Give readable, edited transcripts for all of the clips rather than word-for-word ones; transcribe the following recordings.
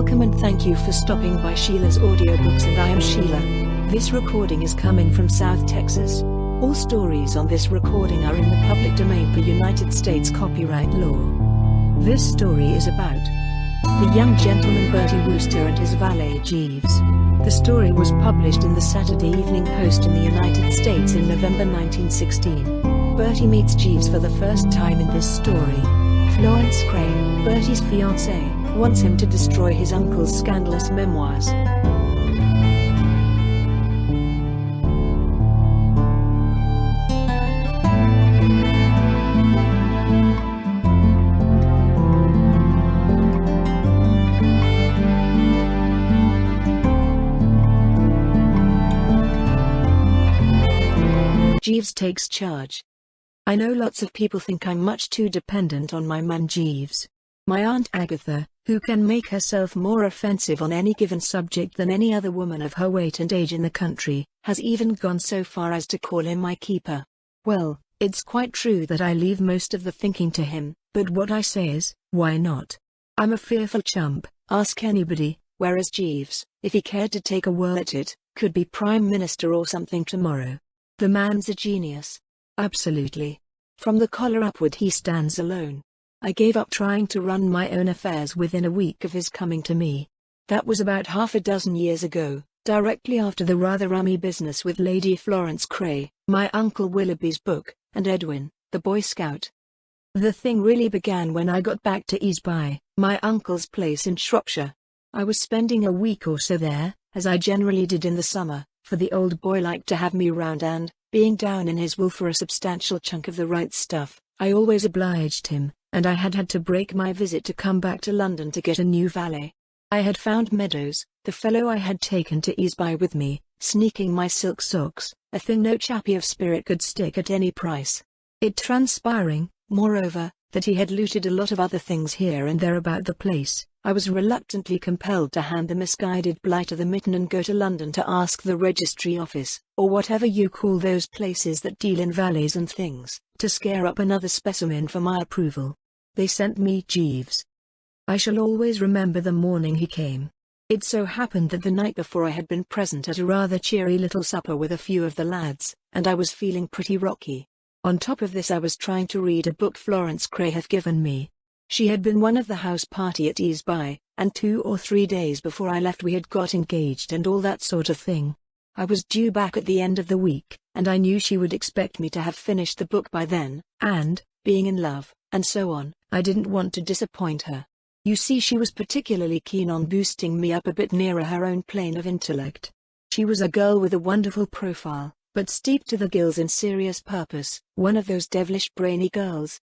Welcome and thank you for stopping by Sheila's Audiobooks, and I am Sheila. This recording is coming from South Texas. All stories on this recording are in the public domain per United States copyright law. This story is about the young gentleman Bertie Wooster and his valet Jeeves. The story was published in the Saturday Evening Post in the United States in November 1916. Bertie meets Jeeves for the first time in this story. Florence Craye, Bertie's fiancée, wants him to destroy his uncle's scandalous memoirs. Jeeves takes charge. I know lots of people think I'm much too dependent on my man Jeeves. My Aunt Agatha, who can make herself more offensive on any given subject than any other woman of her weight and age in the country, has even gone so far as to call him my keeper. Well, it's quite true that I leave most of the thinking to him, but what I say is, why not? I'm a fearful chump, ask anybody, whereas Jeeves, if he cared to take a whirl at it, could be Prime Minister or something tomorrow. The man's a genius. Absolutely. From the collar upward he stands alone. I gave up trying to run my own affairs within a week of his coming to me. That was about half a dozen years ago, directly after the rather rummy business with Lady Florence Craye, my Uncle Willoughby's book, and Edwin, the Boy Scout. The thing really began when I got back to Easby, my uncle's place in Shropshire. I was spending a week or so there, as I generally did in the summer, for the old boy liked to have me round and, being down in his wool for a substantial chunk of the right stuff, I always obliged him, and I had to break my visit to come back to London to get a new valet. I had found Meadows, the fellow I had taken to Easby with me, sneaking my silk socks, a thing no chappie of spirit could stick at any price. It transpiring, moreover, that he had looted a lot of other things here and there about the place, I was reluctantly compelled to hand the misguided blighter the mitten and go to London to ask the registry office, or whatever you call those places that deal in valets and things, to scare up another specimen for my approval. They sent me Jeeves. I shall always remember the morning he came. It so happened that the night before I had been present at a rather cheery little supper with a few of the lads, and I was feeling pretty rocky. On top of this I was trying to read a book Florence Craye had given me. She had been one of the house party at Easby, and 2 or 3 days before I left we had got engaged and all that sort of thing. I was due back at the end of the week, and I knew she would expect me to have finished the book by then, and, being in love, and so on, I didn't want to disappoint her. You see, she was particularly keen on boosting me up a bit nearer her own plane of intellect. She was a girl with a wonderful profile, but steeped to the gills in serious purpose, one of those devilish brainy girls.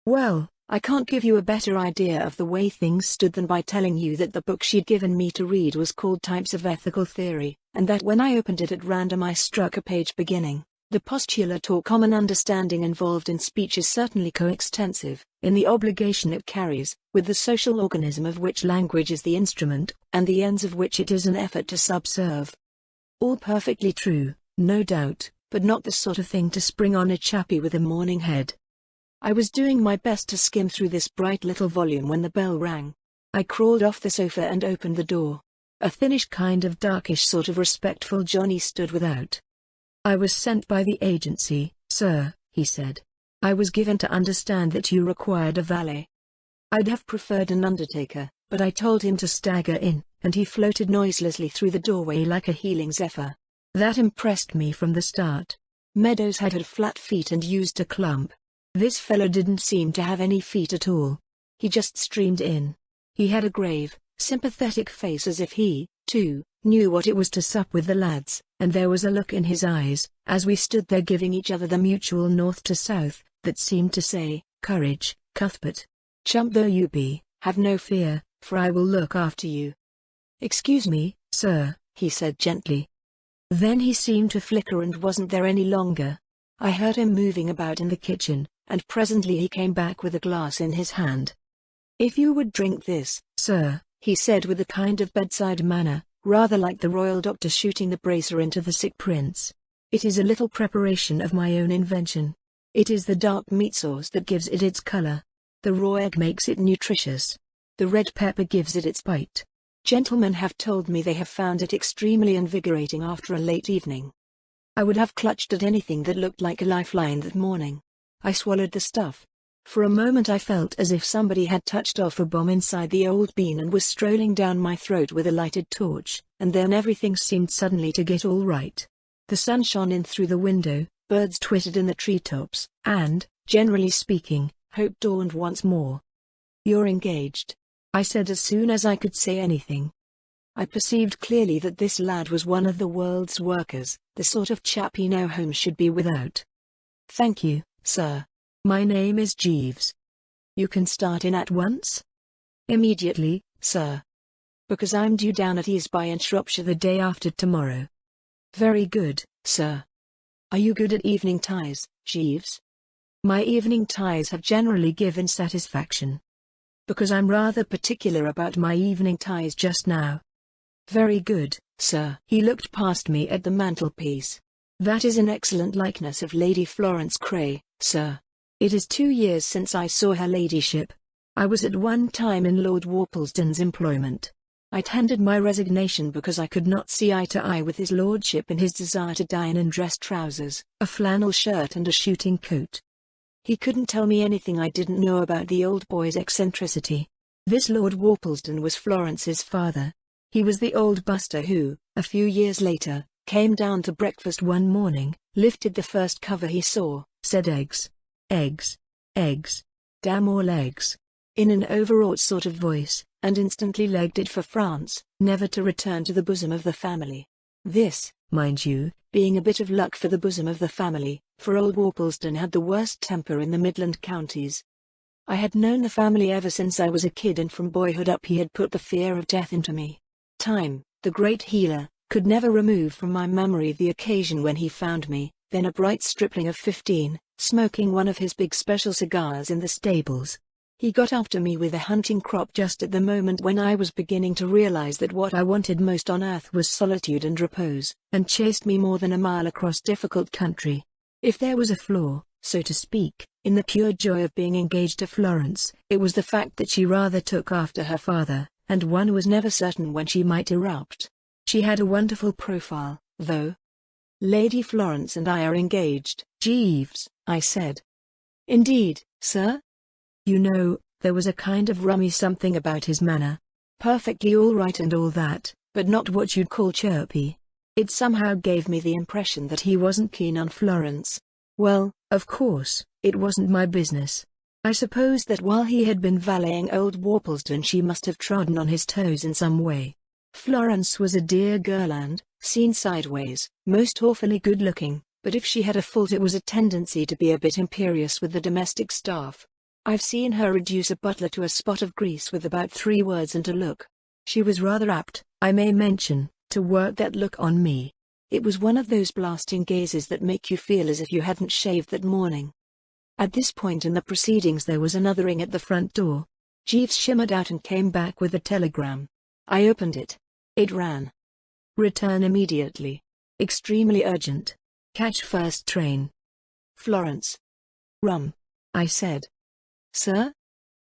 Well, I can't give you a better idea of the way things stood than by telling you that the book she'd given me to read was called Types of Ethical Theory, and that when I opened it at random I struck a page beginning, "The postulate or common understanding involved in speech is certainly coextensive, in the obligation it carries, with the social organism of which language is the instrument, and the ends of which it is an effort to subserve." All perfectly true, no doubt, but not the sort of thing to spring on a chappie with a morning head. I was doing my best to skim through this bright little volume when the bell rang. I crawled off the sofa and opened the door. A thinnish kind of darkish sort of respectful Johnny stood without. "I was sent by the agency, sir," he said. "I was given to understand that you required a valet." I'd have preferred an undertaker, but I told him to stagger in, and he floated noiselessly through the doorway like a healing zephyr. That impressed me from the start. Meadows had flat feet and used a clump. This fellow didn't seem to have any feet at all. He just streamed in. He had a grave, sympathetic face as if he, too, knew what it was to sup with the lads, and there was a look in his eyes, as we stood there giving each other the mutual north to south, that seemed to say, "Courage, Cuthbert. Chump though you be, have no fear, for I will look after you." "Excuse me, sir," he said gently. Then he seemed to flicker and wasn't there any longer. I heard him moving about in the kitchen, and presently he came back with a glass in his hand. "If you would drink this, sir," he said with a kind of bedside manner, rather like the royal doctor shooting the bracer into the sick prince. "It is a little preparation of my own invention. It is the dark meat sauce that gives it its color. The raw egg makes it nutritious. The red pepper gives it its bite. Gentlemen have told me they have found it extremely invigorating after a late evening. I would have clutched at anything that looked like a lifeline that morning. I swallowed the stuff. For a moment I felt as if somebody had touched off a bomb inside the old bean and was strolling down my throat with a lighted torch, and then everything seemed suddenly to get all right. The sun shone in through the window, birds twittered in the treetops, and, generally speaking, hope dawned once more. "You're engaged," I said as soon as I could say anything. I perceived clearly that this lad was one of the world's workers, the sort of chap no home should be without. "Thank you, sir. My name is Jeeves." "You can start in at once?" "Immediately, sir. Because I'm due down at Easby in Shropshire the day after tomorrow." "Very good, sir. Are you good at evening ties, Jeeves?" "My evening ties have generally given satisfaction. Because I'm rather particular about my evening ties just now." "Very good, sir." He looked past me at the mantelpiece. "That is an excellent likeness of Lady Florence Craye, sir. It is 2 years since I saw her ladyship. I was at one time in Lord Worplesdon's employment. I tendered my resignation because I could not see eye to eye with his lordship in his desire to dine in dress trousers, a flannel shirt and a shooting coat. He couldn't tell me anything I didn't know about the old boy's eccentricity. This Lord Worplesdon was Florence's father. He was the old buster who, a few years later, came down to breakfast one morning, lifted the first cover he saw, said eggs. Eggs. Eggs. Damn all eggs. In an overwrought sort of voice, and instantly legged it for France, never to return to the bosom of the family. This, mind you, being a bit of luck for the bosom of the family, for old Worplesdon had the worst temper in the Midland counties. I had known the family ever since I was a kid, and from boyhood up he had put the fear of death into me. Time, the great healer, could never remove from my memory the occasion when he found me, then a bright stripling of 15, smoking one of his big special cigars in the stables. He got after me with a hunting crop just at the moment when I was beginning to realize that what I wanted most on earth was solitude and repose, and chased me more than a mile across difficult country. If there was a flaw, so to speak, in the pure joy of being engaged to Florence, it was the fact that she rather took after her father, and one was never certain when she might erupt. She had a wonderful profile, though. "Lady Florence and I are engaged, Jeeves," I said. "Indeed, sir?" "You know, there was a kind of rummy something about his manner. Perfectly all right and all that, but not what you'd call chirpy. It somehow gave me the impression that he wasn't keen on Florence. Well, of course, it wasn't my business. I supposed that while he had been valeting old Worplesdon she must have trodden on his toes in some way. Florence was a dear girl and, seen sideways, most awfully good-looking, but if she had a fault it was a tendency to be a bit imperious with the domestic staff. I've seen her reduce a butler to a spot of grease with about 3 words and a look. She was rather apt, I may mention, to work that look on me. It was one of those blasting gazes that make you feel as if you hadn't shaved that morning. At this point in the proceedings there was another ring at the front door. Jeeves shimmered out and came back with a telegram. I opened it. It ran: "Return immediately. Extremely urgent. Catch first train. Florence." "Rum," I said. "Sir?"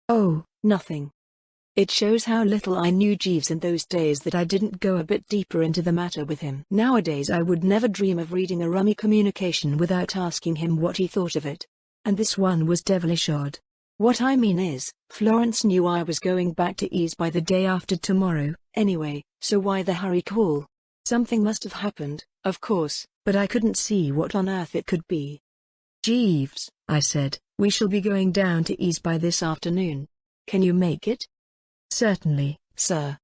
"Oh, nothing." It shows how little I knew Jeeves in those days that I didn't go a bit deeper into the matter with him. Nowadays I would never dream of reading a rummy communication without asking him what he thought of it. And this one was devilish odd. What I mean is, Florence knew I was going back to Easby the day after tomorrow, anyway, so why the hurry call? Something must have happened, of course, but I couldn't see what on earth it could be. "Jeeves," I said, "we shall be going down to Easby this afternoon. Can you make it?" "Certainly, sir."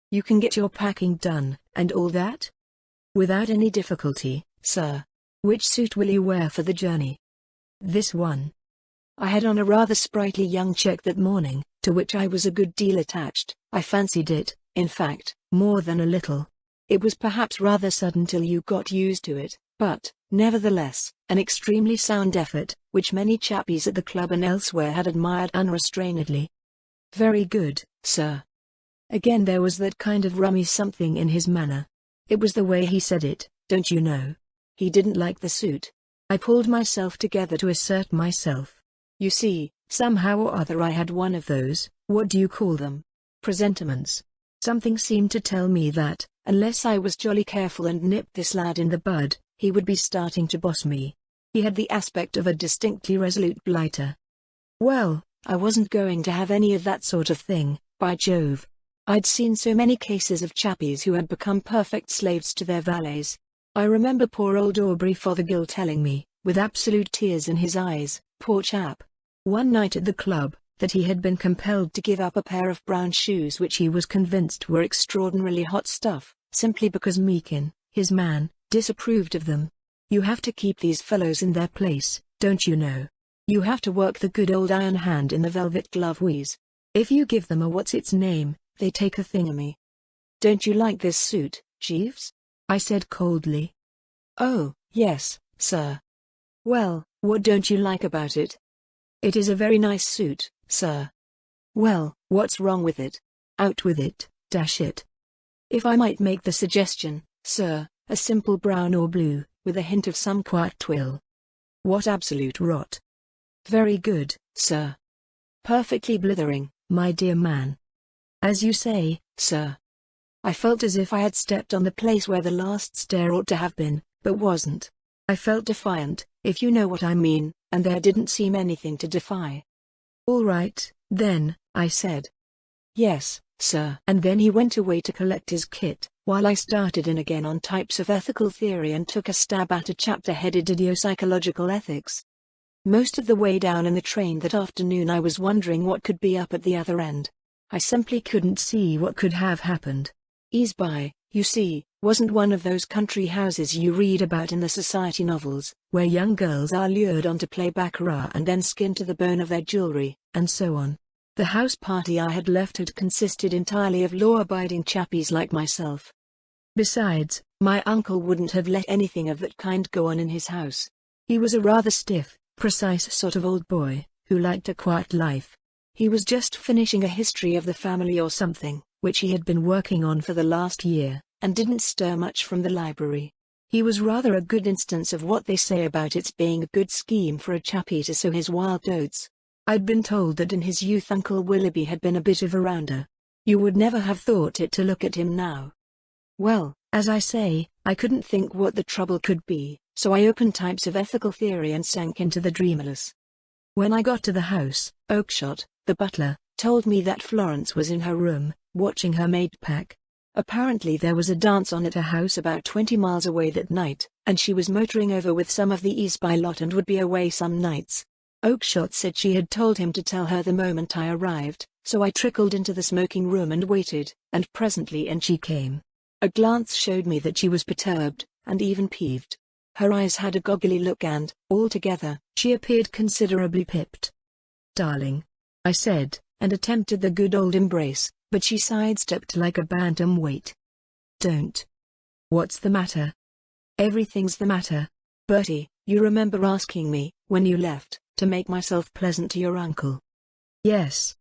"You can get your packing done, and all that?" "Without any difficulty, sir." "Which suit will you wear for the journey?" "This one." I had on a rather sprightly young check that morning, to which I was a good deal attached. I fancied it, in fact, more than a little. It was perhaps rather sudden till you got used to it, but, nevertheless, an extremely sound effort, which many chappies at the club and elsewhere had admired unrestrainedly. "Very good, sir." Again there was that kind of rummy something in his manner. It was the way he said it, don't you know. He didn't like the suit. I pulled myself together to assert myself. You see, somehow or other I had one of those, what do you call them? Presentiments. Something seemed to tell me that, unless I was jolly careful and nipped this lad in the bud, he would be starting to boss me. He had the aspect of a distinctly resolute blighter. Well, I wasn't going to have any of that sort of thing, by Jove. I'd seen so many cases of chappies who had become perfect slaves to their valets. I remember poor old Aubrey Fothergill telling me, with absolute tears in his eyes, poor chap, one night at the club, that he had been compelled to give up a pair of brown shoes which he was convinced were extraordinarily hot stuff, simply because Meakin, his man, disapproved of them. You have to keep these fellows in their place, don't you know? You have to work the good old iron hand in the velvet glove wheeze. If you give them a what's-its-name, they take a thingamy. Don't you like this suit, Jeeves? I said coldly. Oh, yes, sir. Well, what don't you like about it? It is a very nice suit, sir. Well, what's wrong with it? Out with it, dash it. If I might make the suggestion, sir, a simple brown or blue, with a hint of some quiet twill. What absolute rot. Very good, sir. Perfectly blithering, my dear man. As you say, sir. I felt as if I had stepped on the place where the last stair ought to have been, but wasn't. I felt defiant, if you know what I mean, and there didn't seem anything to defy. All right, then, I said. Yes, sir. And then he went away to collect his kit, while I started in again on types of ethical theory and took a stab at a chapter headed Idiopsychological Ethics. Most of the way down in the train that afternoon I was wondering what could be up at the other end. I simply couldn't see what could have happened. Easeby, you see, wasn't one of those country houses you read about in the society novels, where young girls are lured on to play baccarat and then skinned to the bone of their jewelry, and so on. The house party I had left had consisted entirely of law-abiding chappies like myself. Besides, my uncle wouldn't have let anything of that kind go on in his house. He was a rather stiff, precise sort of old boy, who liked a quiet life. He was just finishing a history of the family or something, which he had been working on for the last year, and didn't stir much from the library. He was rather a good instance of what they say about its being a good scheme for a chappie to sow his wild oats. I'd been told that in his youth Uncle Willoughby had been a bit of a rounder. You would never have thought it to look at him now. Well, as I say, I couldn't think what the trouble could be, so I opened types of ethical theory and sank into the dreamless. When I got to the house, Oakshott, the butler, told me that Florence was in her room, watching her maid pack. Apparently there was a dance on at a house about 20 miles away that night, and she was motoring over with some of the Eastby lot and would be away some nights. Oakshott said she had told him to tell her the moment I arrived, so I trickled into the smoking room and waited, and presently in she came. A glance showed me that she was perturbed, and even peeved. Her eyes had a goggly look and, altogether, she appeared considerably pipped. "Darling," I said, and attempted the good old embrace, but she sidestepped like a bantamweight. "Don't. What's the matter?" "Everything's the matter. Bertie, you remember asking me, when you left, to make myself pleasant to your uncle?" "Yes."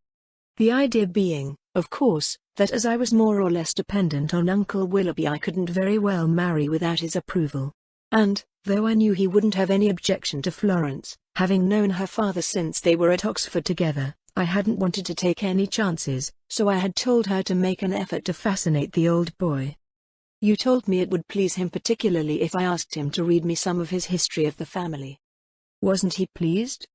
The idea being, of course, that as I was more or less dependent on Uncle Willoughby I couldn't very well marry without his approval. And, though I knew he wouldn't have any objection to Florence, having known her father since they were at Oxford together, I hadn't wanted to take any chances, so I had told her to make an effort to fascinate the old boy. "You told me it would please him particularly if I asked him to read me some of his history of the family." "Wasn't he pleased?"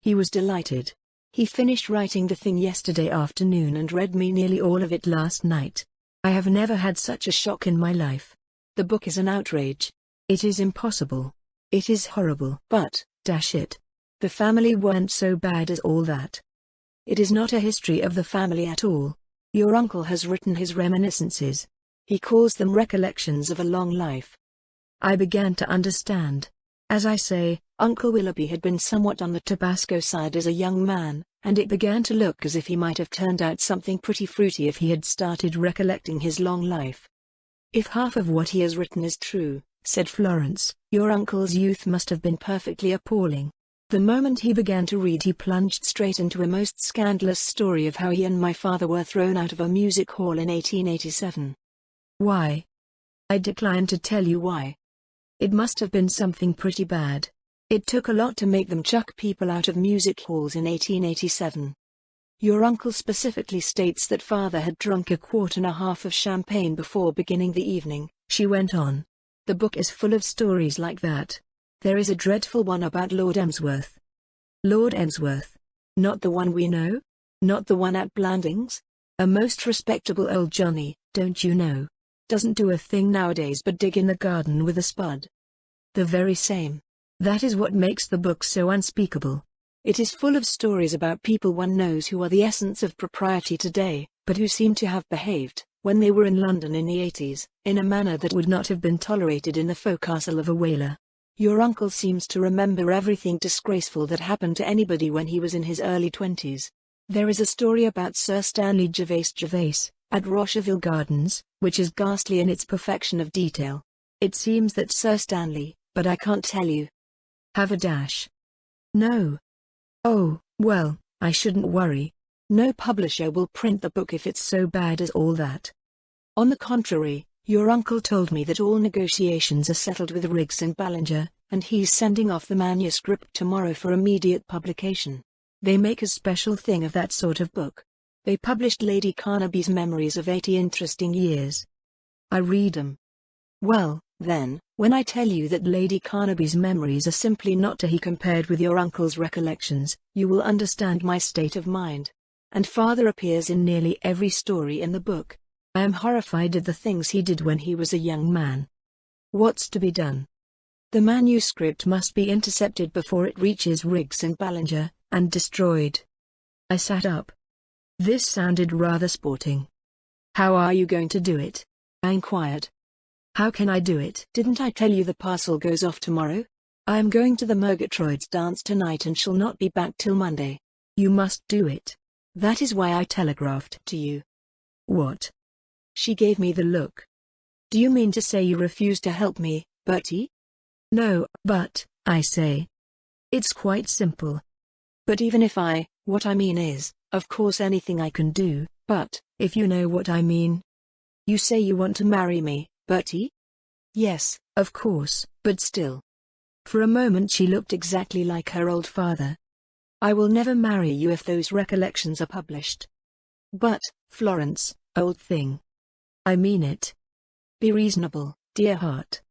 "He was delighted. He finished writing the thing yesterday afternoon and read me nearly all of it last night. I have never had such a shock in my life. The book is an outrage. It is impossible. It is horrible. But, dash it, the family weren't so bad as all that. It is not a history of the family at all. Your uncle has written his reminiscences. He calls them recollections of a long life." I began to understand. As I say, Uncle Willoughby had been somewhat on the Tabasco side as a young man, and it began to look as if he might have turned out something pretty fruity if he had started recollecting his long life. "If half of what he has written is true," said Florence, "your uncle's youth must have been perfectly appalling. The moment he began to read he plunged straight into a most scandalous story of how he and my father were thrown out of a music hall in 1887. "Why?" "I decline to tell you why. It must have been something pretty bad. It took a lot to make them chuck people out of music halls in 1887. Your uncle specifically states that father had drunk a quart and a half of champagne before beginning the evening, she went on. The book is full of stories like that. There is a dreadful one about Lord Emsworth. Lord Emsworth? Not the one we know? Not the one at Blandings? A most respectable old Johnny, don't you know? Doesn't do a thing nowadays but dig in the garden with a spud. The very same. That is what makes the book so unspeakable. It is full of stories about people one knows who are the essence of propriety today, but who seem to have behaved, when they were in London in the 80s, in a manner that would not have been tolerated in the forecastle of a whaler. Your uncle seems to remember everything disgraceful that happened to anybody when he was in his early 20s. There is a story about Sir Stanley Gervase, at Rocherville Gardens, which is ghastly in its perfection of detail. It seems that Sir Stanley, but I can't tell you. Have a dash. No. Oh, well, I shouldn't worry. No publisher will print the book if it's so bad as all that. On the contrary, your uncle told me that all negotiations are settled with Riggs and Ballinger, and he's sending off the manuscript tomorrow for immediate publication. They make a special thing of that sort of book. They published Lady Carnaby's Memories of 80 Interesting Years. I read 'em. Well, then, when I tell you that Lady Carnaby's memories are simply not to be compared with your uncle's recollections, you will understand my state of mind. And father appears in nearly every story in the book. I am horrified at the things he did when he was a young man. What's to be done? The manuscript must be intercepted before it reaches Riggs and Ballinger, and destroyed. I sat up. This sounded rather sporting. How are you going to do it? I inquired. How can I do it? Didn't I tell you the parcel goes off tomorrow? I am going to the Murgatroyd's dance tonight and shall not be back till Monday. You must do it. That is why I telegraphed to you. What? She gave me the look. Do you mean to say you refuse to help me, Bertie? No, but, I say. It's quite simple. But even if what I mean is, of course anything I can do, but, if you know what I mean. You say you want to marry me, Bertie? Yes, of course, but still. For a moment she looked exactly like her old father. I will never marry you if those recollections are published. But, Florence, old thing. I mean it. Be reasonable, dear heart.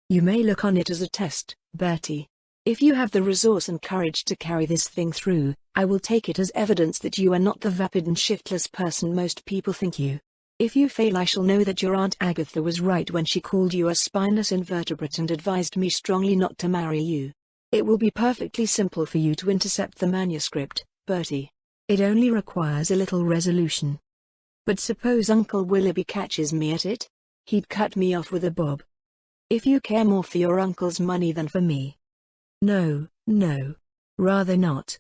You may look on it as a test, Bertie. If you have the resource and courage to carry this thing through, I will take it as evidence that you are not the vapid and shiftless person most people think you. If you fail, I shall know that your Aunt Agatha was right when she called you a spineless invertebrate and advised me strongly not to marry you. It will be perfectly simple for you to intercept the manuscript, Bertie. It only requires a little resolution. But suppose Uncle Willoughby catches me at it? He'd cut me off with a bob. If you care more for your uncle's money than for me. No, no. Rather not.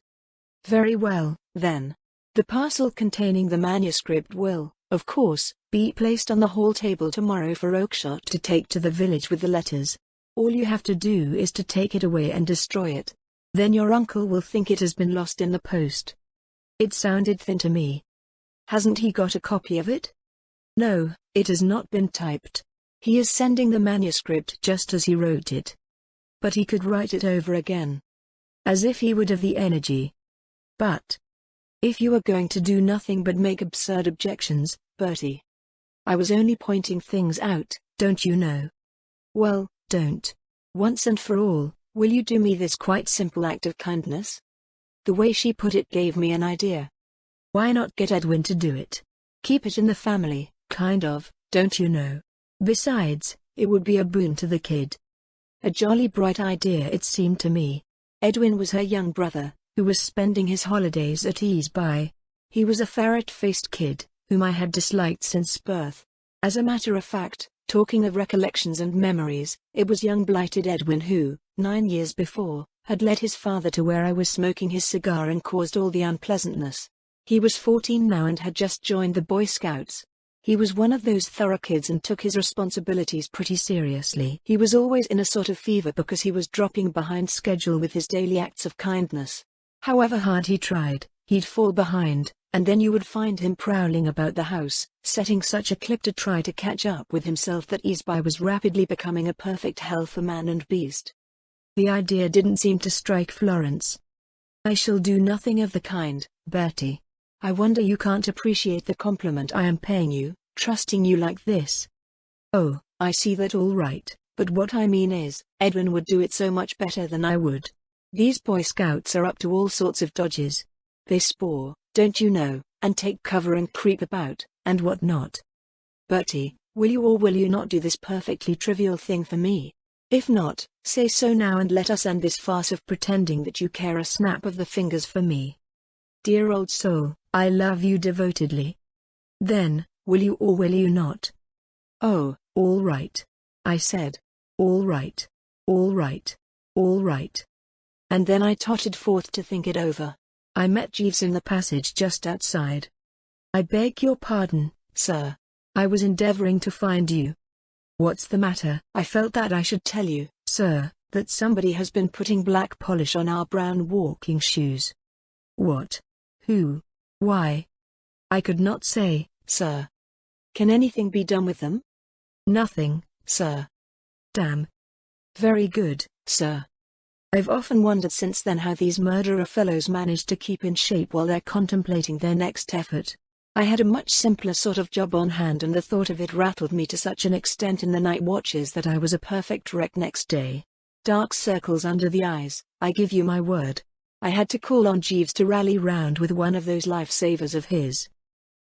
Very well, then. The parcel containing the manuscript will, of course, be placed on the hall table tomorrow for Oakshott to take to the village with the letters. All you have to do is to take it away and destroy it. Then your uncle will think it has been lost in the post. It sounded thin to me. Hasn't he got a copy of it? No, it has not been typed. He is sending the manuscript just as he wrote it. But he could write it over again. As if he would have the energy. But if you are going to do nothing but make absurd objections, Bertie. I was only pointing things out, don't you know? Well, don't. Once and for all, will you do me this quite simple act of kindness? The way she put it gave me an idea. Why not get Edwin to do it? Keep it in the family, kind of, don't you know? Besides, it would be a boon to the kid. A jolly bright idea it seemed to me. Edwin was her young brother, who was spending his holidays at ease by. He was a ferret-faced kid, whom I had disliked since birth. As a matter of fact, talking of recollections and memories, it was young blighted Edwin who, 9 years before, had led his father to where I was smoking his cigar and caused all the unpleasantness. He was 14 now and had just joined the Boy Scouts. He was one of those thorough kids and took his responsibilities pretty seriously. He was always in a sort of fever because he was dropping behind schedule with his daily acts of kindness. However hard he tried, he'd fall behind, and then you would find him prowling about the house, setting such a clip to try to catch up with himself that Easeby was rapidly becoming a perfect hell for man and beast. The idea didn't seem to strike Florence. I shall do nothing of the kind, Bertie. I wonder you can't appreciate the compliment I am paying you, trusting you like this. Oh, I see that, all right, but what I mean is, Edwin would do it so much better than I would. These Boy Scouts are up to all sorts of dodges. They spore, don't you know, and take cover and creep about, and what not. Bertie, will you or will you not do this perfectly trivial thing for me? If not, say so now and let us end this farce of pretending that you care a snap of the fingers for me. Dear old soul, I love you devotedly. Then, will you or will you not? Oh, all right. I said. All right. All right. All right. And then I tottered forth to think it over. I met Jeeves in the passage just outside. I beg your pardon, sir. I was endeavoring to find you. What's the matter? I felt that I should tell you, sir, that somebody has been putting black polish on our brown walking shoes. What? Who? Why? I could not say, sir. Can anything be done with them? Nothing, sir. Damn. Very good, sir. I've often wondered since then how these murderer fellows manage to keep in shape while they're contemplating their next effort. I had a much simpler sort of job on hand, and the thought of it rattled me to such an extent in the night watches that I was a perfect wreck next day. Dark circles under the eyes, I give you my word. I had to call on Jeeves to rally round with one of those lifesavers of his.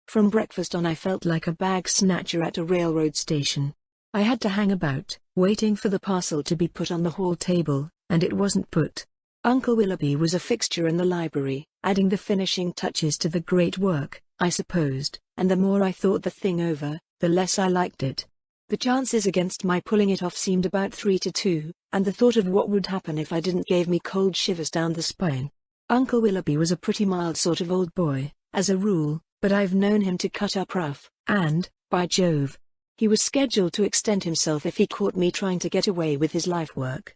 From breakfast on I felt like a bag snatcher at a railroad station. I had to hang about, waiting for the parcel to be put on the hall table, and it wasn't put. Uncle Willoughby was a fixture in the library, adding the finishing touches to the great work, I supposed, and the more I thought the thing over, the less I liked it. The chances against my pulling it off seemed about 3 to 2, and the thought of what would happen if I didn't gave me cold shivers down the spine. Uncle Willoughby was a pretty mild sort of old boy, as a rule, but I've known him to cut up rough, and, by Jove, he was scheduled to extend himself if he caught me trying to get away with his life work.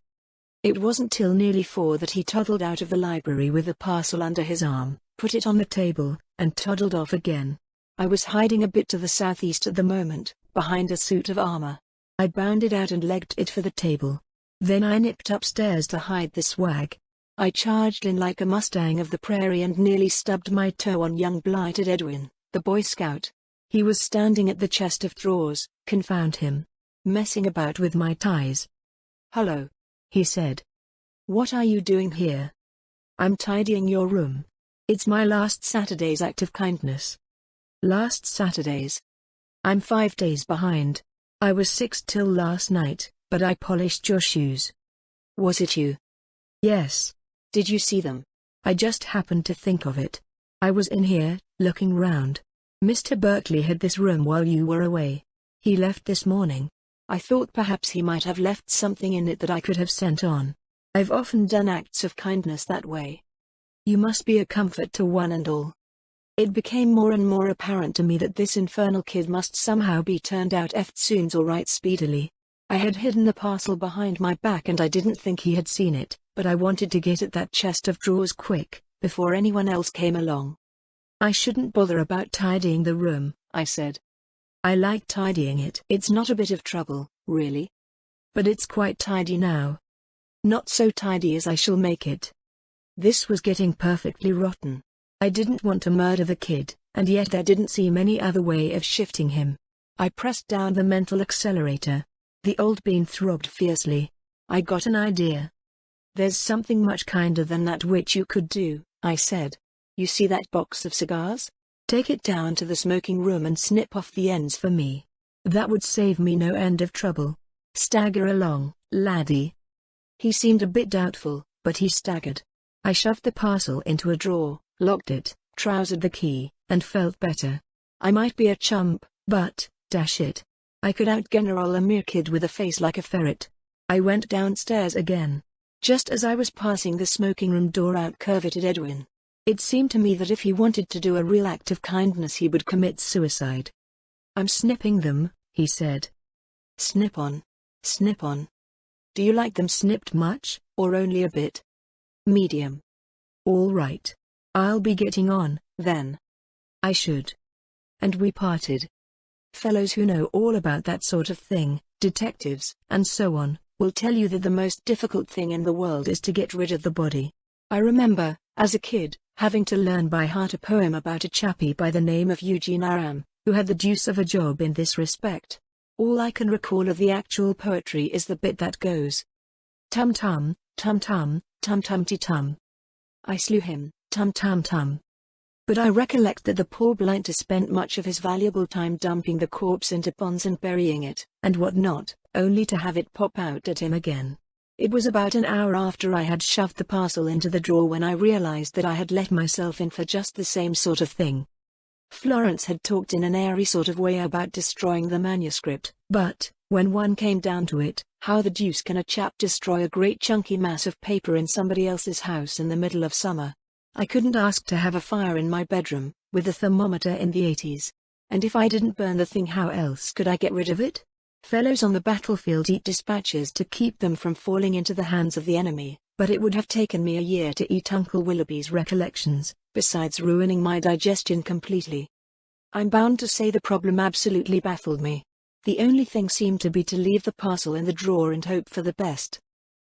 It wasn't till nearly 4 that he toddled out of the library with the parcel under his arm, put it on the table, and toddled off again. I was hiding a bit to the southeast at the moment, behind a suit of armor. I bounded out and legged it for the table. Then I nipped upstairs to hide the swag. I charged in like a Mustang of the prairie and nearly stubbed my toe on young blighted Edwin, the Boy Scout. He was standing at the chest of drawers, confound him, messing about with my ties. "Hello," he said. "What are you doing here?" "I'm tidying your room. It's my last Saturday's act of kindness." "Last Saturday's?" "I'm 5 days behind. I was 6 till last night, but I polished your shoes." "Was it you?" "Yes." "Did you see them?" "I just happened to think of it. I was in here, looking round. Mr. Berkeley had this room while you were away. He left this morning. I thought perhaps he might have left something in it that I could have sent on. I've often done acts of kindness that way. You must be a comfort to one and all." It became more and more apparent to me that this infernal kid must somehow be turned out eftsoons all right speedily. I had hidden the parcel behind my back and I didn't think he had seen it, but I wanted to get at that chest of drawers quick, before anyone else came along. "I shouldn't bother about tidying the room," I said. "I like tidying it. It's not a bit of trouble, really. But it's quite tidy now. Not so tidy as I shall make it." This was getting perfectly rotten. I didn't want to murder the kid, and yet there didn't seem any other way of shifting him. I pressed down the mental accelerator. The old bean throbbed fiercely. I got an idea. "There's something much kinder than that which you could do," I said. "You see that box of cigars? Take it down to the smoking room and snip off the ends for me. That would save me no end of trouble. Stagger along, laddie." He seemed a bit doubtful, but he staggered. I shoved the parcel into a drawer, locked it, trousered the key, and felt better. I might be a chump, but, dash it, I could out-general a mere kid with a face like a ferret. I went downstairs again. Just as I was passing the smoking room door out-curveted Edwin. It seemed to me that if he wanted to do a real act of kindness he would commit suicide. "I'm snipping them," he said. "Snip on. Snip on. Do you like them snipped much, or only a bit?" "Medium." "All right. I'll be getting on, then." I should. And we parted. Fellows who know all about that sort of thing, detectives, and so on, will tell you that the most difficult thing in the world is to get rid of the body. I remember, as a kid, having to learn by heart a poem about a chappie by the name of Eugene Aram, who had the deuce of a job in this respect. All I can recall of the actual poetry is the bit that goes, tum-tum, tum-tum, tum-tum-ti-tum. I slew him, tum-tum-tum. But I recollect that the poor blighter spent much of his valuable time dumping the corpse into ponds and burying it, and what not, only to have it pop out at him again. It was about an hour after I had shoved the parcel into the drawer when I realized that I had let myself in for just the same sort of thing. Florence had talked in an airy sort of way about destroying the manuscript, but, when one came down to it, how the deuce can a chap destroy a great chunky mass of paper in somebody else's house in the middle of summer? I couldn't ask to have a fire in my bedroom, with the thermometer in the 80s. And if I didn't burn the thing, how else could I get rid of it? Fellows on the battlefield eat dispatches to keep them from falling into the hands of the enemy, but it would have taken me a year to eat Uncle Willoughby's recollections, besides ruining my digestion completely. I'm bound to say the problem absolutely baffled me. The only thing seemed to be to leave the parcel in the drawer and hope for the best.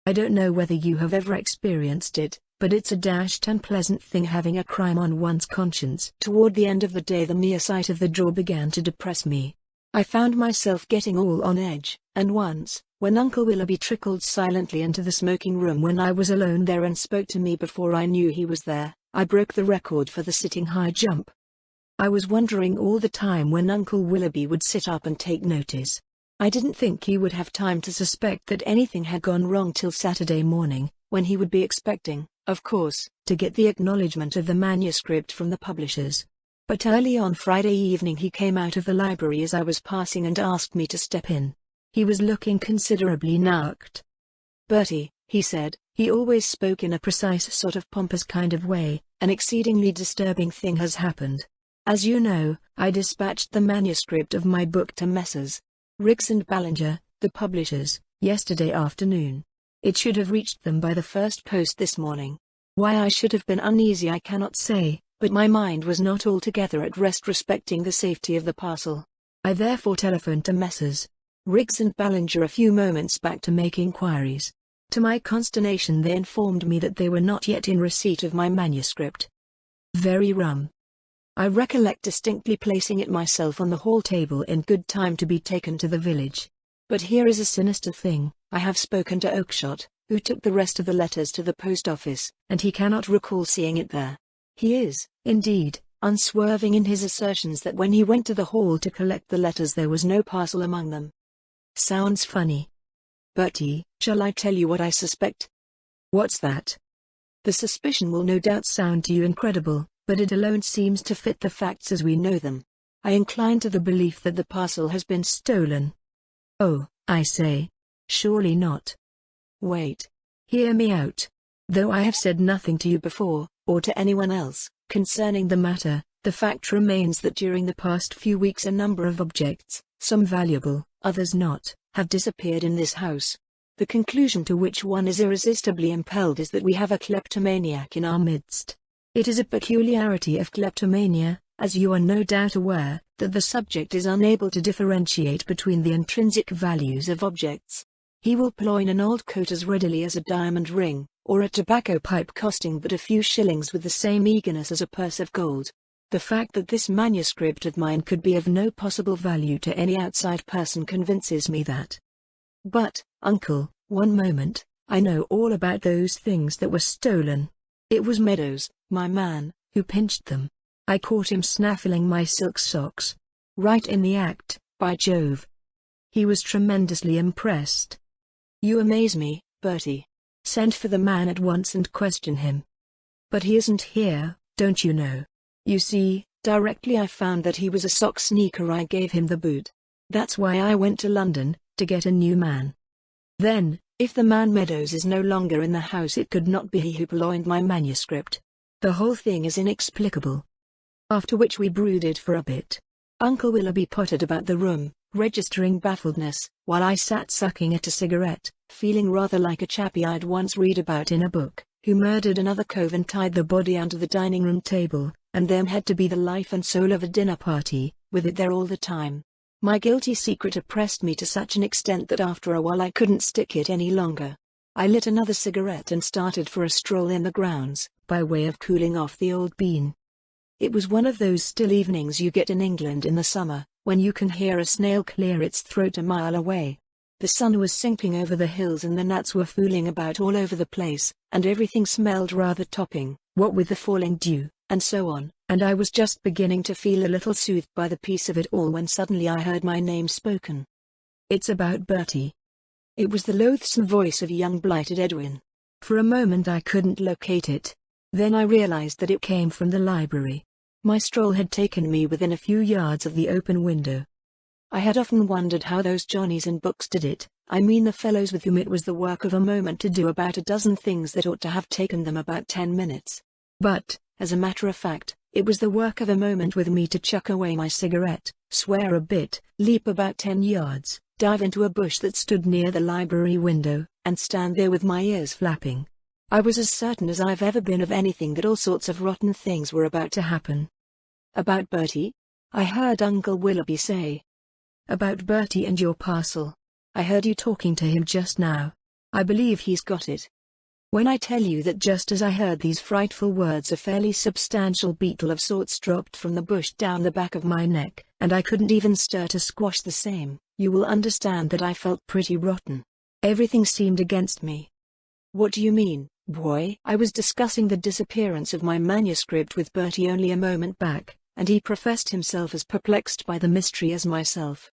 I don't know whether you have ever experienced it, but it's a dashed unpleasant thing having a crime on one's conscience. Toward the end of the day, the mere sight of the drawer began to depress me. I found myself getting all on edge, and once, when Uncle Willoughby trickled silently into the smoking room when I was alone there and spoke to me before I knew he was there, I broke the record for the sitting high jump. I was wondering all the time when Uncle Willoughby would sit up and take notice. I didn't think he would have time to suspect that anything had gone wrong till Saturday morning, when he would be expecting, of course, to get the acknowledgement of the manuscript from the publishers. But early on Friday evening he came out of the library as I was passing and asked me to step in. He was looking considerably knocked. "Bertie," he said, he always spoke in a precise sort of pompous kind of way, "an exceedingly disturbing thing has happened. As you know, I dispatched the manuscript of my book to Messrs. Riggs and Ballinger, the publishers, yesterday afternoon. It should have reached them by the first post this morning. Why I should have been uneasy I cannot say, but my mind was not altogether at rest respecting the safety of the parcel. I therefore telephoned to Messrs. Riggs and Ballinger a few moments back to make inquiries. To my consternation they informed me that they were not yet in receipt of my manuscript. Very rum. I recollect distinctly placing it myself on the hall table in good time to be taken to the village. But here is a sinister thing. I have spoken to Oakshott, who took the rest of the letters to the post office, and he cannot recall seeing it there. He is, indeed, unswerving in his assertions that when he went to the hall to collect the letters there was no parcel among them. Sounds funny. Bertie, shall I tell you what I suspect? What's that? The suspicion will no doubt sound to you incredible, but it alone seems to fit the facts as we know them. I incline to the belief that the parcel has been stolen. Oh, I say. Surely not. Wait. Hear me out. Though I have said nothing to you before, or to anyone else, concerning the matter, the fact remains that during the past few weeks a number of objects, some valuable, others not, have disappeared in this house. The conclusion to which one is irresistibly impelled is that we have a kleptomaniac in our midst. It is a peculiarity of kleptomania, as you are no doubt aware, that the subject is unable to differentiate between the intrinsic values of objects. He will purloin an old coat as readily as a diamond ring, or a tobacco pipe costing but a few shillings with the same eagerness as a purse of gold. The fact that this manuscript of mine could be of no possible value to any outside person convinces me that. But, uncle, one moment, I know all about those things that were stolen. It was Meadows, my man, who pinched them. I caught him snaffling my silk socks. Right in the act, by Jove. He was tremendously impressed. You amaze me, Bertie. Send for the man at once and question him. But he isn't here, don't you know. You see, directly I found that he was a sock sneaker I gave him the boot. That's why I went to London, to get a new man. Then, if the man Meadows is no longer in the house it could not be he who purloined my manuscript. The whole thing is inexplicable. After which we brooded for a bit. Uncle Willoughby pottered about the room, registering baffledness, while I sat sucking at a cigarette, feeling rather like a chappie I'd once read about in a book, who murdered another cove and tied the body under the dining room table, and then had to be the life and soul of a dinner party, with it there all the time. My guilty secret oppressed me to such an extent that after a while I couldn't stick it any longer. I lit another cigarette and started for a stroll in the grounds, by way of cooling off the old bean. It was one of those still evenings you get in England in the summer, when you can hear a snail clear its throat a mile away. The sun was sinking over the hills and the gnats were fooling about all over the place, and everything smelled rather topping, what with the falling dew, and so on, and I was just beginning to feel a little soothed by the peace of it all when suddenly I heard my name spoken. "It's about Bertie." It was the loathsome voice of young blighted Edwin. For a moment I couldn't locate it. Then I realized that it came from the library. My stroll had taken me within a few yards of the open window. I had often wondered how those Johnnies in books did it, I mean the fellows with whom it was the work of a moment to do about a dozen things that ought to have taken them about 10 minutes. But, as a matter of fact, it was the work of a moment with me to chuck away my cigarette, swear a bit, leap about 10 yards, dive into a bush that stood near the library window, and stand there with my ears flapping. I was as certain as I've ever been of anything that all sorts of rotten things were about to happen. "About Bertie?" I heard Uncle Willoughby say. "About Bertie and your parcel. I heard you talking to him just now. I believe he's got it." When I tell you that just as I heard these frightful words a fairly substantial beetle of sorts dropped from the bush down the back of my neck, and I couldn't even stir to squash the same, you will understand that I felt pretty rotten. Everything seemed against me. "What do you mean, boy?" I was discussing the disappearance of my manuscript with Bertie only a moment back, and he professed himself as perplexed by the mystery as myself.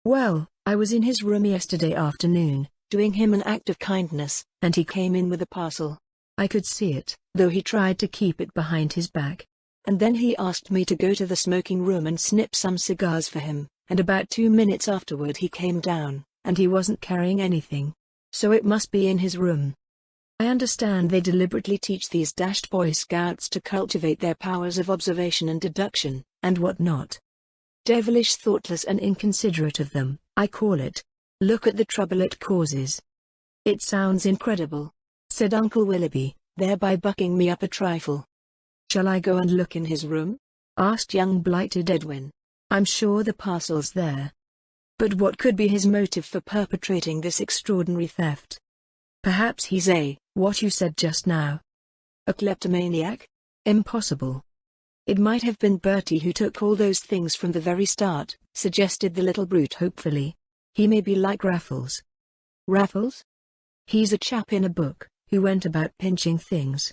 "Well, I was in his room yesterday afternoon, doing him an act of kindness, and he came in with a parcel. I could see it, though he tried to keep it behind his back. And then he asked me to go to the smoking room and snip some cigars for him, and about 2 minutes afterward he came down, and he wasn't carrying anything. So it must be in his room. I understand they deliberately teach these dashed Boy Scouts to cultivate their powers of observation and deduction, and what not. Devilish thoughtless and inconsiderate of them, I call it. Look at the trouble it causes." "It sounds incredible," said Uncle Willoughby, thereby bucking me up a trifle. "Shall I go and look in his room?" asked young blighted Edwin. "I'm sure the parcel's there." "But what could be his motive for perpetrating this extraordinary theft?" "Perhaps he's what you said just now. A kleptomaniac?" "Impossible." "It might have been Bertie who took all those things from the very start," suggested the little brute hopefully. "He may be like Raffles." "Raffles?" "He's a chap in a book, who went about pinching things."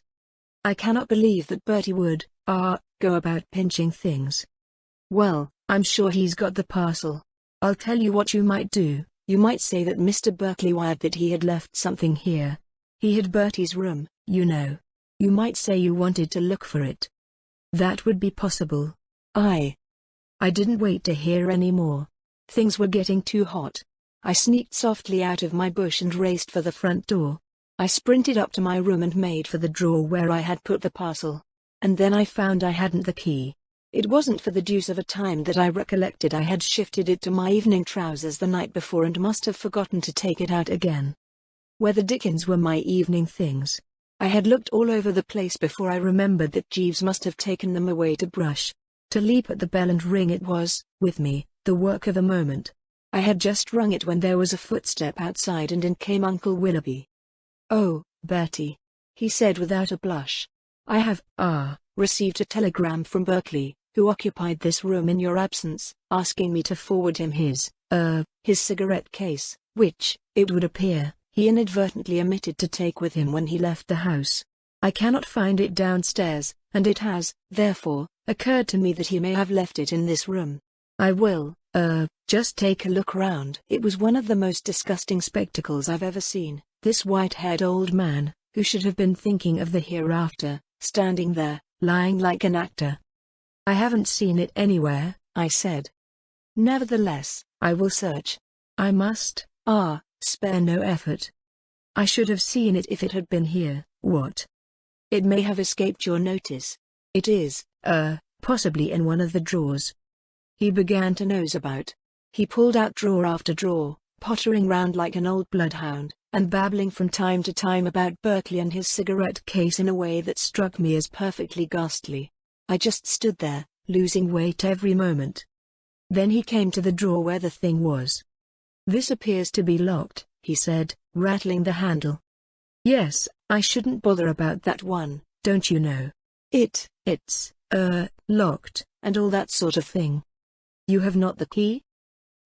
"I cannot believe that Bertie would, go about pinching things." "Well, I'm sure he's got the parcel. I'll tell you what you might do, you might say that Mr. Berkeley wired that he had left something here. He had Bertie's room, you know. You might say you wanted to look for it." "That would be possible." I didn't wait to hear any more. Things were getting too hot. I sneaked softly out of my bush and raced for the front door. I sprinted up to my room and made for the drawer where I had put the parcel. And then I found I hadn't the key. It wasn't for the deuce of a time that I recollected I had shifted it to my evening trousers the night before and must have forgotten to take it out again. Where the dickens were my evening things? I had looked all over the place before I remembered that Jeeves must have taken them away to brush. To leap at the bell and ring it was, with me, the work of a moment. I had just rung it when there was a footstep outside and in came Uncle Willoughby. "Oh, Bertie," he said without a blush. "I have, received a telegram from Berkeley, who occupied this room in your absence, asking me to forward him his cigarette case, which, it would appear, he inadvertently omitted to take with him when he left the house. I cannot find it downstairs, and it has, therefore, occurred to me that he may have left it in this room. I will, just take a look round." It was one of the most disgusting spectacles I've ever seen, this white-haired old man, who should have been thinking of the hereafter, standing there, lying like an actor. "I haven't seen it anywhere," I said. "Nevertheless, I will search. I must, spare no effort. I should have seen it if it had been here." "What?" "It may have escaped your notice. It is, possibly in one of the drawers." He began to nose about. He pulled out drawer after drawer, pottering round like an old bloodhound, and babbling from time to time about Berkeley and his cigarette case in a way that struck me as perfectly ghastly. I just stood there, losing weight every moment. Then he came to the drawer where the thing was. "This appears to be locked," he said, rattling the handle. Yes, I shouldn't bother about that one, don't you know? It's locked, and all that sort of thing. You have not the key?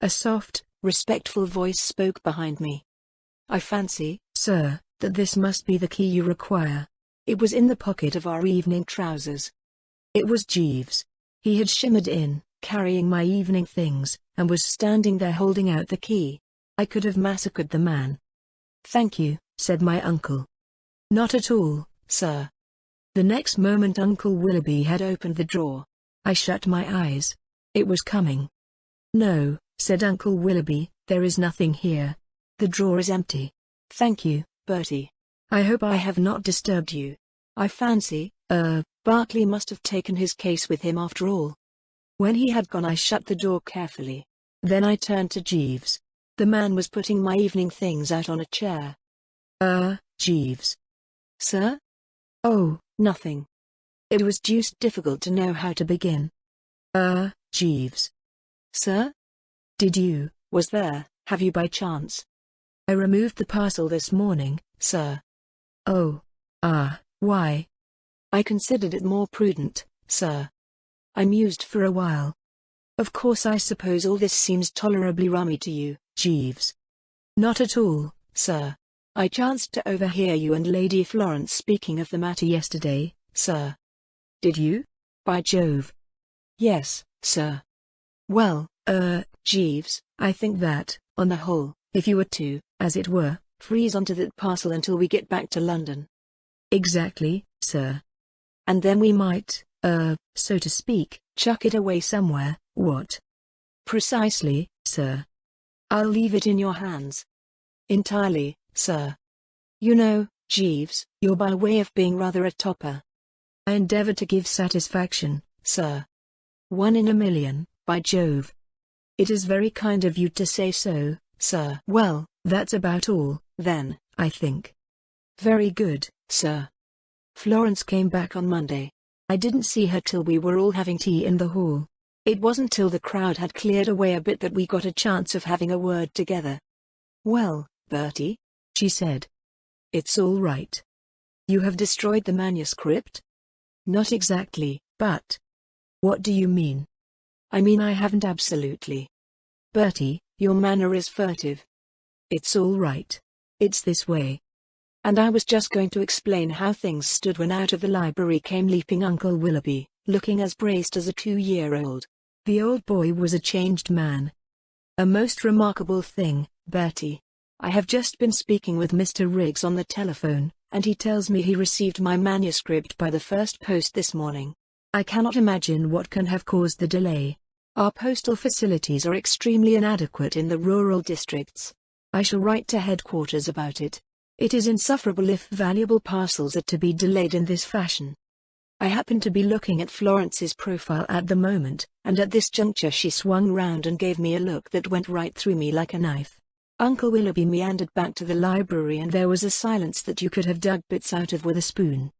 A soft, respectful voice spoke behind me. I fancy, sir, that this must be the key you require. It was in the pocket of our evening trousers. It was Jeeves. He had shimmered in, carrying my evening things, and was standing there holding out the key. I could have massacred the man. Thank you, said my uncle. Not at all, sir. The next moment Uncle Willoughby had opened the drawer. I shut my eyes. It was coming. No, said Uncle Willoughby, there is nothing here. The drawer is empty. Thank you, Bertie. I hope I have not disturbed you. I fancy, Barclay must have taken his case with him after all. When he had gone I shut the door carefully. Then I turned to Jeeves. The man was putting my evening things out on a chair. Jeeves. Sir? Oh, nothing. It was deuced difficult to know how to begin. Jeeves. Sir? Have you by chance? I removed the parcel this morning, sir. Oh. Why? I considered it more prudent, sir. I mused for a while. Of course I suppose all this seems tolerably rummy to you, Jeeves. Not at all, sir. I chanced to overhear you and Lady Florence speaking of the matter yesterday, sir. Did you? By Jove. Yes, sir. Well, Jeeves, I think that, on the whole, if you were to, as it were, freeze onto that parcel until we get back to London. Exactly, sir. And then we might, so to speak, chuck it away somewhere, what? Precisely, sir. I'll leave it in your hands. Entirely, sir. You know, Jeeves, you're by way of being rather a topper. I endeavour to give satisfaction, sir. 1 in a million, by Jove. It is very kind of you to say so, sir. Well, that's about all, then, I think. Very good, sir. Florence came back on Monday. I didn't see her till we were all having tea in the hall. It wasn't till the crowd had cleared away a bit that we got a chance of having a word together. Well, Bertie, she said. It's all right. You have destroyed the manuscript? Not exactly, but... What do you mean? I mean I haven't absolutely. Bertie, your manner is furtive. It's all right. It's this way. And I was just going to explain how things stood when out of the library came leaping Uncle Willoughby, looking as braced as a 2-year-old. The old boy was a changed man. A most remarkable thing, Bertie. I have just been speaking with Mr. Riggs on the telephone, and he tells me he received my manuscript by the first post this morning. I cannot imagine what can have caused the delay. Our postal facilities are extremely inadequate in the rural districts. I shall write to headquarters about it. It is insufferable if valuable parcels are to be delayed in this fashion. I happened to be looking at Florence's profile at the moment, and at this juncture she swung round and gave me a look that went right through me like a knife. Uncle Willoughby meandered back to the library and there was a silence that you could have dug bits out of with a spoon.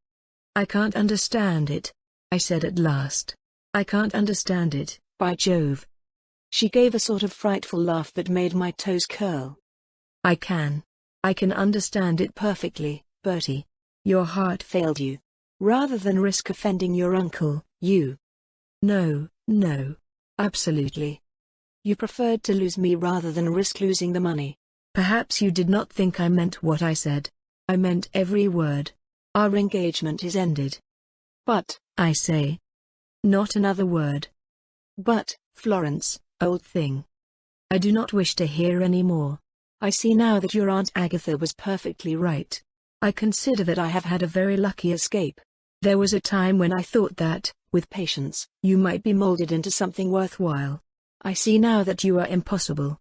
I can't understand it, I said at last. I can't understand it, by Jove. She gave a sort of frightful laugh that made my toes curl. I can understand it perfectly, Bertie. Your heart failed you. Rather than risk offending your uncle, you... No, absolutely. You preferred to lose me rather than risk losing the money. Perhaps you did not think I meant what I said. I meant every word. Our engagement is ended. But, I say. Not another word. But, Florence, old thing. I do not wish to hear any more. I see now that your Aunt Agatha was perfectly right. I consider that I have had a very lucky escape. There was a time when I thought that, with patience, you might be molded into something worthwhile. I see now that you are impossible.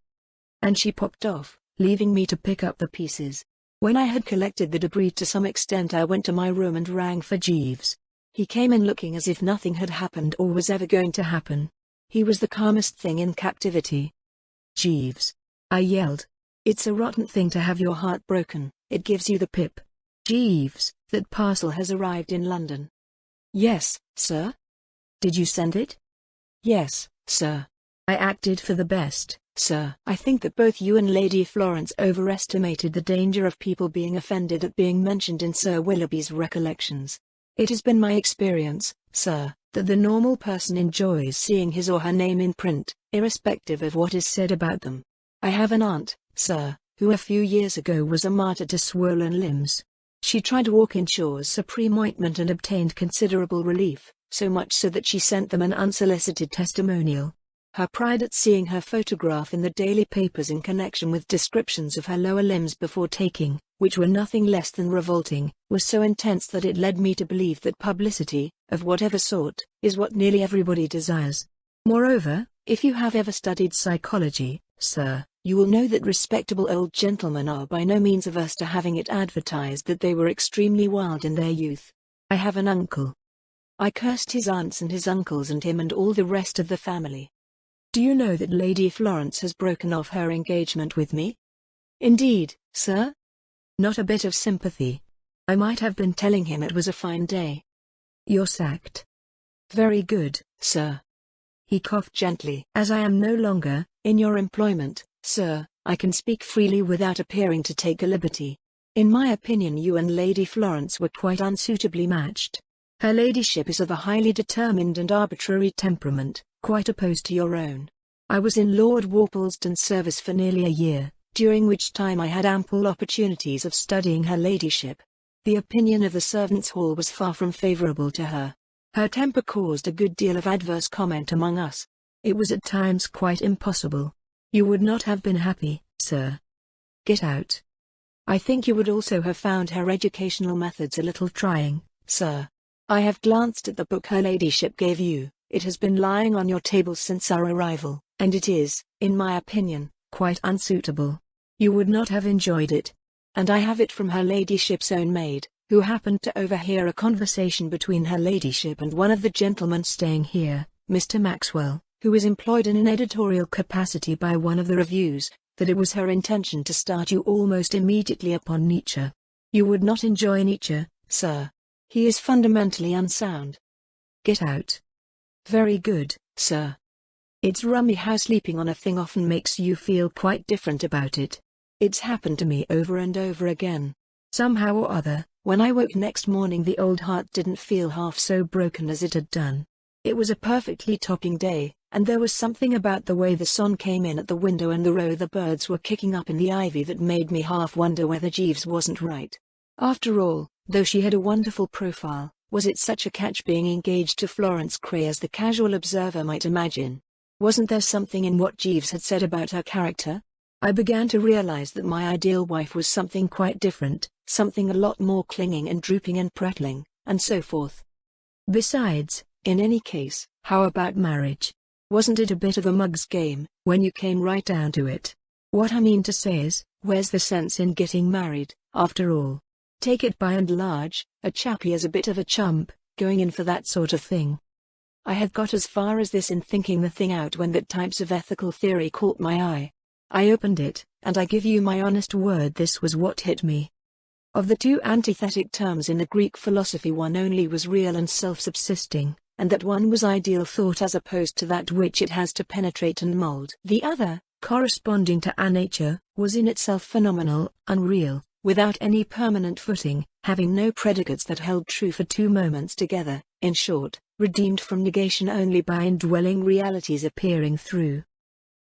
And she popped off, leaving me to pick up the pieces. When I had collected the debris to some extent I went to my room and rang for Jeeves. He came in looking as if nothing had happened or was ever going to happen. He was the calmest thing in captivity. Jeeves, I yelled. It's a rotten thing to have your heart broken, it gives you the pip. Jeeves, that parcel has arrived in London. Yes, sir. Did you send it? Yes, sir. I acted for the best, sir. I think that both you and Lady Florence overestimated the danger of people being offended at being mentioned in Sir Willoughby's recollections. It has been my experience, sir, that the normal person enjoys seeing his or her name in print, irrespective of what is said about them. I have an aunt, sir, who a few years ago was a martyr to swollen limbs. She tried Walkinshaw's Supreme Ointment and obtained considerable relief, so much so that she sent them an unsolicited testimonial. Her pride at seeing her photograph in the daily papers in connection with descriptions of her lower limbs before taking, which were nothing less than revolting, was so intense that it led me to believe that publicity, of whatever sort, is what nearly everybody desires. Moreover, if you have ever studied psychology, sir, you will know that respectable old gentlemen are by no means averse to having it advertised that they were extremely wild in their youth. I have an uncle. I cursed his aunts and his uncles and him and all the rest of the family. Do you know that Lady Florence has broken off her engagement with me? Indeed, sir? Not a bit of sympathy. I might have been telling him it was a fine day. You're sacked. Very good, sir. He coughed gently. As I am no longer in your employment, sir, I can speak freely without appearing to take a liberty. In my opinion, you and Lady Florence were quite unsuitably matched. Her ladyship is of a highly determined and arbitrary temperament, quite opposed to your own. I was in Lord Worplesdon's service for nearly a year, during which time I had ample opportunities of studying her ladyship. The opinion of the servants' hall was far from favourable to her. Her temper caused a good deal of adverse comment among us. It was at times quite impossible. You would not have been happy, sir. Get out. I think you would also have found her educational methods a little trying, sir. I have glanced at the book her ladyship gave you. It has been lying on your table since our arrival, and it is, in my opinion, quite unsuitable. You would not have enjoyed it. And I have it from her ladyship's own maid, who happened to overhear a conversation between her ladyship and one of the gentlemen staying here, Mr. Maxwell, who is employed in an editorial capacity by one of the reviews, that it was her intention to start you almost immediately upon Nietzsche. You would not enjoy Nietzsche, sir. He is fundamentally unsound. Get out. Very good, sir. It's rummy how sleeping on a thing often makes you feel quite different about it. It's happened to me over and over again. Somehow or other, when I woke next morning the old heart didn't feel half so broken as it had done. It was a perfectly topping day, and there was something about the way the sun came in at the window and the row the birds were kicking up in the ivy that made me half wonder whether Jeeves wasn't right. After all, though she had a wonderful profile, was it such a catch being engaged to Florence Craye as the casual observer might imagine? Wasn't there something in what Jeeves had said about her character? I began to realize that my ideal wife was something quite different, something a lot more clinging and drooping and prattling, and so forth. Besides, in any case, how about marriage? Wasn't it a bit of a mug's game, when you came right down to it? What I mean to say is, where's the sense in getting married, after all? Take it by and large, a chappie is a bit of a chump, going in for that sort of thing. I had got as far as this in thinking the thing out when that types of ethical theory caught my eye. I opened it, and I give you my honest word this was what hit me. Of the two antithetic terms in the Greek philosophy, one only was real and self-subsisting, and that one was ideal thought as opposed to that which it has to penetrate and mold. The other, corresponding to a nature, was in itself phenomenal, unreal, without any permanent footing, having no predicates that held true for 2 moments together, in short, redeemed from negation only by indwelling realities appearing through.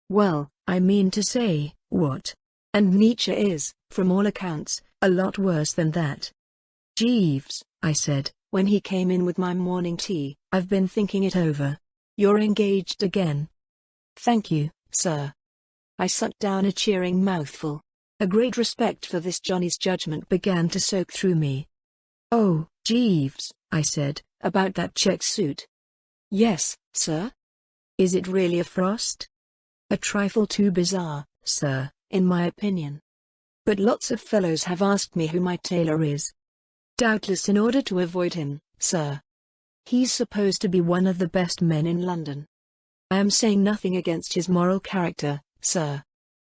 Well, I mean to say, what? And Nietzsche is, from all accounts, a lot worse than that. Jeeves, I said, when he came in with my morning tea, I've been thinking it over. You're engaged again. Thank you, sir. I sucked down a cheering mouthful. A great respect for this Johnny's judgment began to soak through me. Oh, Jeeves, I said, about that check suit. Yes, sir? Is it really a frost? A trifle too bizarre, sir, in my opinion. But lots of fellows have asked me who my tailor is. Doubtless in order to avoid him, sir. He's supposed to be one of the best men in London. I am saying nothing against his moral character, sir.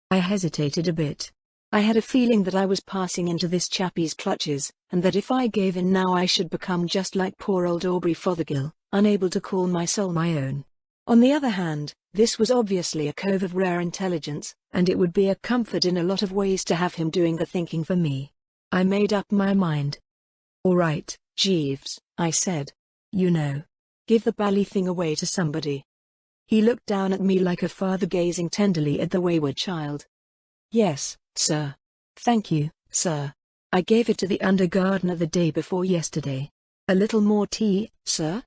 I hesitated a bit. I had a feeling that I was passing into this chappie's clutches, and that if I gave in now I should become just like poor old Aubrey Fothergill, unable to call my soul my own. On the other hand, this was obviously a cove of rare intelligence, and it would be a comfort in a lot of ways to have him doing the thinking for me. I made up my mind. "All right, Jeeves," I said. "You know. Give the bally thing away to somebody." He looked down at me like a father gazing tenderly at the wayward child. "Yes, sir. Thank you, sir. I gave it to the under gardener the day before yesterday. A little more tea, sir?"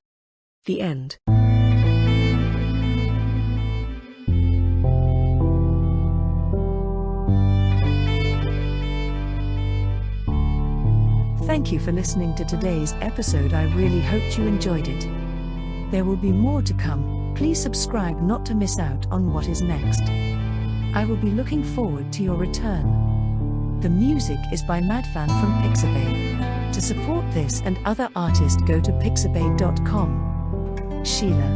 The end. Thank you for listening to today's episode. I really hoped you enjoyed it. There will be more to come. Please subscribe not to miss out on what is next. I will be looking forward to your return. The music is by Madfan from Pixabay. To support this and other artists, go to pixabay.com. Sheila.